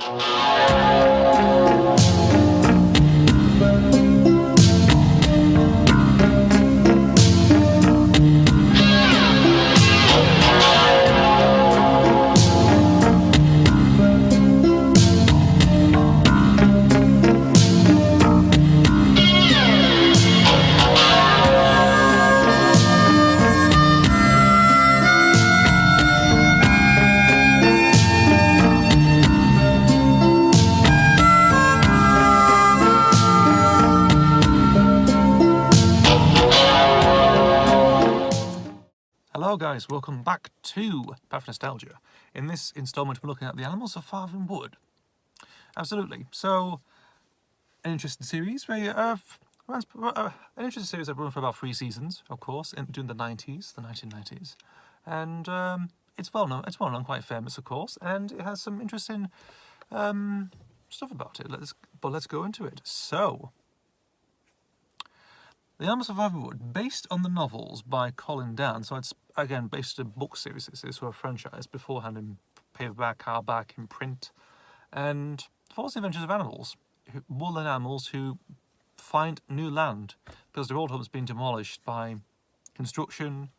Hello guys, welcome back to Path of Nostalgia. In this installment we're looking at the animals of Farthing Wood. Absolutely. So, an interesting series. An interesting series I've run for about 3 seasons, of course, during the 1990s. And it's well known, quite famous, of course, and it has some interesting stuff about it. Let's go into it. So, The Animals of Farthing Wood, based on the novels by Colin Dann, so it's again based on a book series. This is a franchise beforehand in paperback, hardback, in print, and follows the adventures of animals, woodland animals who find new land because their old home's been demolished by construction,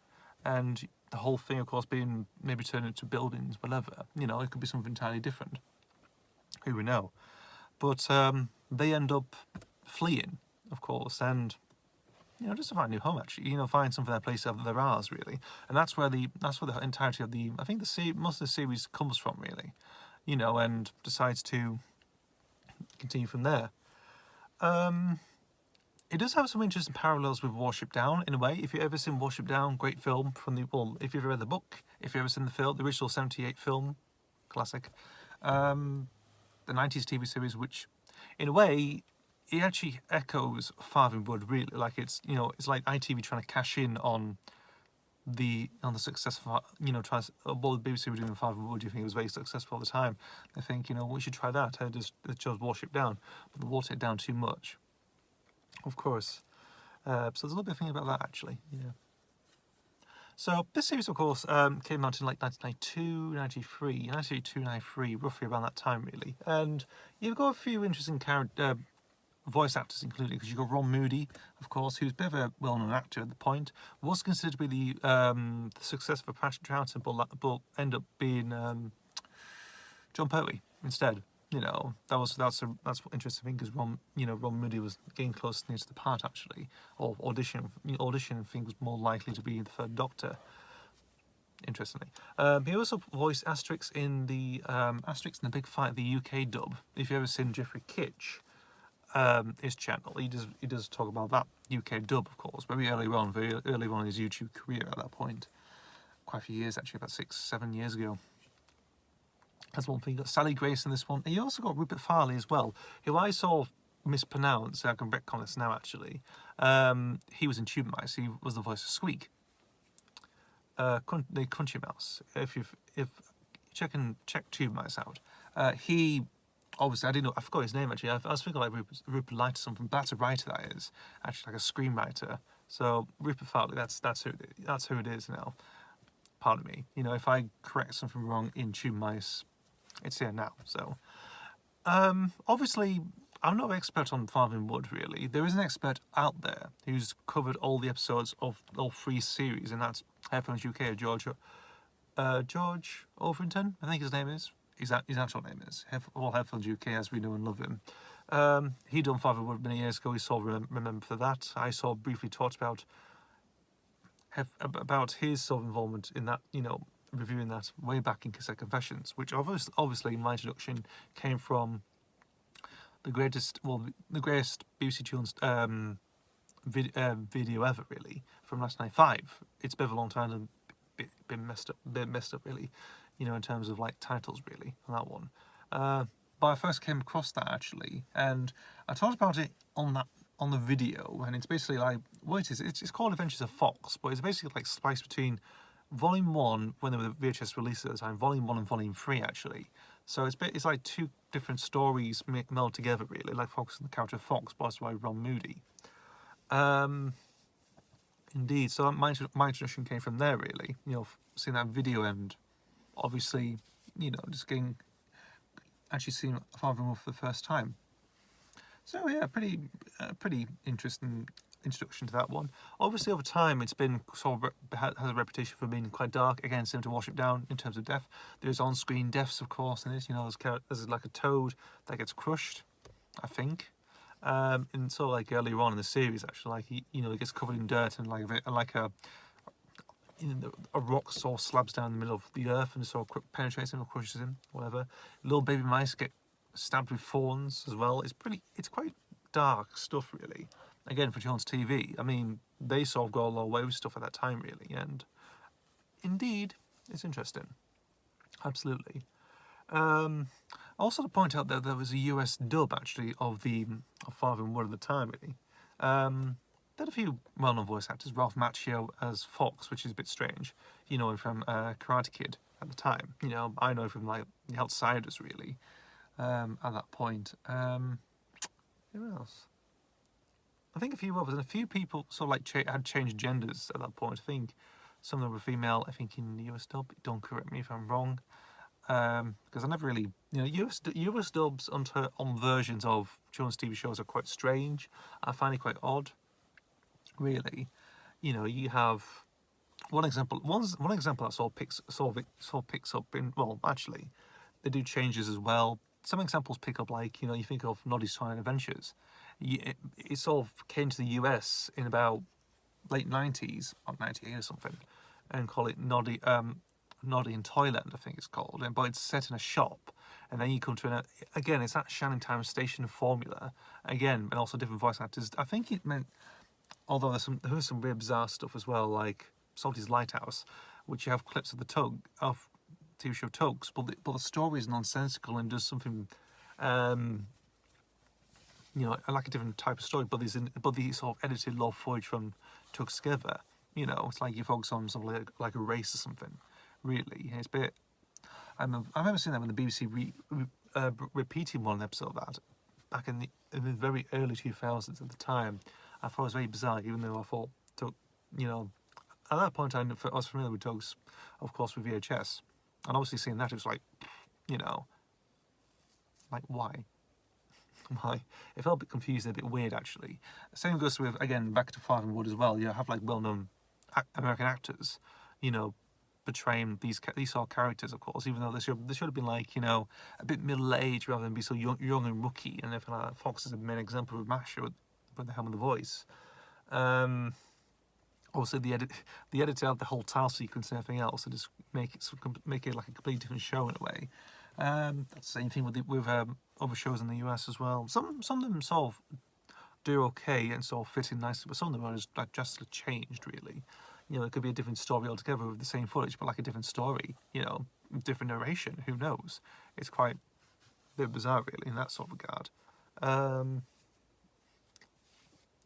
and the whole thing, of course, being maybe turned into buildings, whatever. You know, it could be something entirely different. Who we know, but they end up fleeing, of course, and just to find a new home, actually, find something their place of their ours, really, and that's where the entirety of the most of the series comes from, really, and decides to continue from there. It does have some interesting parallels with Watership Down in a way. If you've ever seen Watership Down, great film if you've ever read the book, if you've ever seen the original '78 film, classic, the '90s TV series, which, in a way, it actually echoes Farthing Wood, really. Like it's like ITV trying to cash in on the success of what the BBC were doing in Farthing Wood. You think it was very successful at the time. They think we should try that. I just chose Watership Down, but they watered it down too much, of course. So there's a little bit of thinking about that, actually. Yeah. So this series, of course, came out in like 1992, 93, roughly around that time, really. And you've got a few interesting voice actors included, because you've got Ron Moody, of course, who's a bit of a well-known actor at the point, was considered to be the success of Apache Troughton, but ended up being John Pertwee instead. That's what interesting thing, because Ron Moody was getting close near to the part, actually, or audition. I think was more likely to be the Third Doctor. Interestingly, he also voiced Asterix in the Big Fight, the UK dub. If you've ever seen Jeffrey Kitch, his channel, he does talk about that UK dub, of course, very early on in his YouTube career at that point. Quite a few years, actually, about 6-7 years ago. That's one thing. You got Sally Grace in this one. And you also got Rupert Farley as well, who I saw mispronounce, so I can retcon this now, actually. He was in Tube Mice. He was the voice of Squeak, the Crunchy Mouse. If check Tube Mice out, he obviously, I forgot his name, actually. I was thinking like Rupert Light or something, but that's a writer, that is. Actually, like a screenwriter. So Rupert Farley, that's who it is now. Pardon me. If I correct something wrong in Tube Mice, it's here now. So, obviously, I'm not an expert on Farthing Wood, really. There is an expert out there who's covered all the episodes of all 3 series, and that's Headphones UK, George Overington, I think his name is. His actual name is. All Headphones UK, as we know and love him. He done Farthing Wood many years ago. He saw remember for that. I saw briefly talked about his sort of involvement in that, reviewing that way back in Cassette Confessions, which obviously my introduction came from the greatest BBC Tunes video ever, really, from 1995. It's been a long time and been messed up, really, in terms of like titles, really, on that one. But I first came across that, actually, and I talked about it on the video, and it's basically like what it is. It's called Adventures of Fox, but it's basically like spliced between Volume 1, when they were the VHS release at the time, Volume 1 and Volume 3, actually. So it's like 2 different stories meld together, really, like Fox and the character of Fox, voiced by Ron Moody. Indeed, so my introduction came from there, really. Seeing that video, and obviously, just getting actually seen Farthing for the first time. So yeah, pretty interesting introduction to that one. Obviously, over time, it's been sort of has a reputation for being quite dark. Again, similar to Watership Down in terms of death. There's on-screen deaths, of course, in it. You know, there's like a toad that gets crushed, I think. And so like earlier on in the series, actually, like he gets covered in dirt and like a rock sort of slabs down in the middle of the earth and sort of penetrates him or crushes him, whatever. Little baby mice get stabbed with thorns as well. It's quite dark stuff, really. Again, for children's TV, I mean, they sort of got a long way with stuff at that time, really, and indeed, it's interesting. Absolutely. Also to point out that there was a US dub actually of Farthing Wood at the time, really. There had a few well-known voice actors. Ralph Macchio as Fox, which is a bit strange. You know him from Karate Kid at the time. You know, I know him from like The Outsiders, really. At that point, who else? I think a few others, and a few people sort of like had changed genders at that point. I think some of them were female. I think in the US dub. Don't correct me if I'm wrong. Because I never really, US dubs on versions of children's TV shows are quite strange. I find it quite odd, really. You know, you have one example that sort of picks up in, well, actually, they do changes as well. Some examples pick up, like, you think of Noddy's Twilight Adventures. It sort of came to the US in about late 90s, or 98 or something, and call it Noddy in Toyland, I think it's called, but it's set in a shop, and then you come to again, it's that Shannon Time Station formula again, and also different voice actors. I think it meant, although there was some weird bizarre stuff as well, like Salty's Lighthouse, which you have clips of the TV show Tugs, but the story is nonsensical and does something, like a different type of story, but the sort of edited low footage from Tugs together. It's like you focus on something like a race or something. Really, it's a bit. I remember seeing that when the BBC repeating one episode of that back in the very early 2000s. At the time, I thought it was very bizarre, even though I thought at that point I was familiar with Tugs, of course, with VHS, and obviously seeing that, it was like, like why? Why? It felt a bit confusing, a bit weird, actually. Same goes with, again, back to Farthing Wood as well. You have like well-known American actors, portraying these sort of characters, of course, even though they should have been like, a bit middle-aged rather than be so young and rookie, and everything like that. Fox is a main example with Masher with the helm of the voice. Also, the editor had the whole title sequence and everything else, and just make it like a completely different show in a way. That's the same thing with other shows in the US as well. Some of them sort of do okay and sort of fit in nicely, but some of them are just changed, really. It could be a different story altogether with the same footage, but like a different story, different narration, who knows? It's quite a bit bizarre, really, in that sort of regard.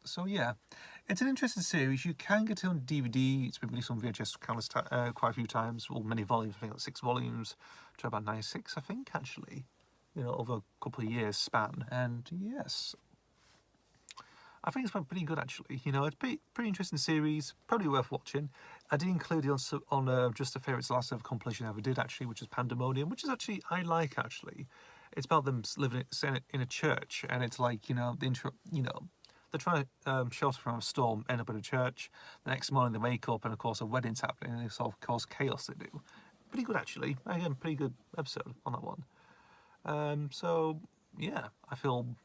So yeah, it's an interesting series. You can get it on DVD. It's been released on VHS quite a few times, well, many volumes, I think like 6 volumes, to about 96, I think, actually, over a couple of years span. And yes, I think it's been pretty good, actually. It's pretty interesting series, probably worth watching. I did include it on Just the Favourites last ever compilation I ever did, actually, which is Pandemonium, which is actually, I like, actually. It's about them living in a church, and it's like, the intro, they're trying to shelter from a storm, end up in a church. The next morning they wake up, and of course a wedding's happening, and they sort of cause chaos. They do. Pretty good, actually. Again, pretty good episode on that one. So yeah, I feel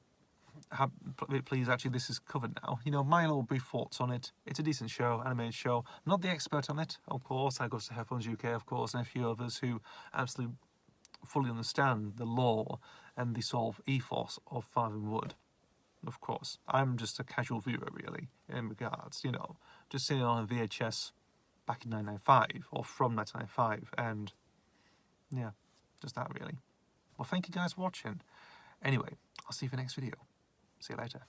pleased actually this is covered now. My little brief thoughts on it. It's a decent show, animated show. I'm not the expert on it, of course. I go to Headphones UK, of course, and a few others who absolutely fully understand the lore and the sort of ethos of Farthing Wood. Of course, I'm just a casual viewer, really, in regards, just seeing it on a VHS back in 1995, or from 1995, and yeah, just that, really. Well, thank you guys for watching. Anyway, I'll see you for the next video. See you later.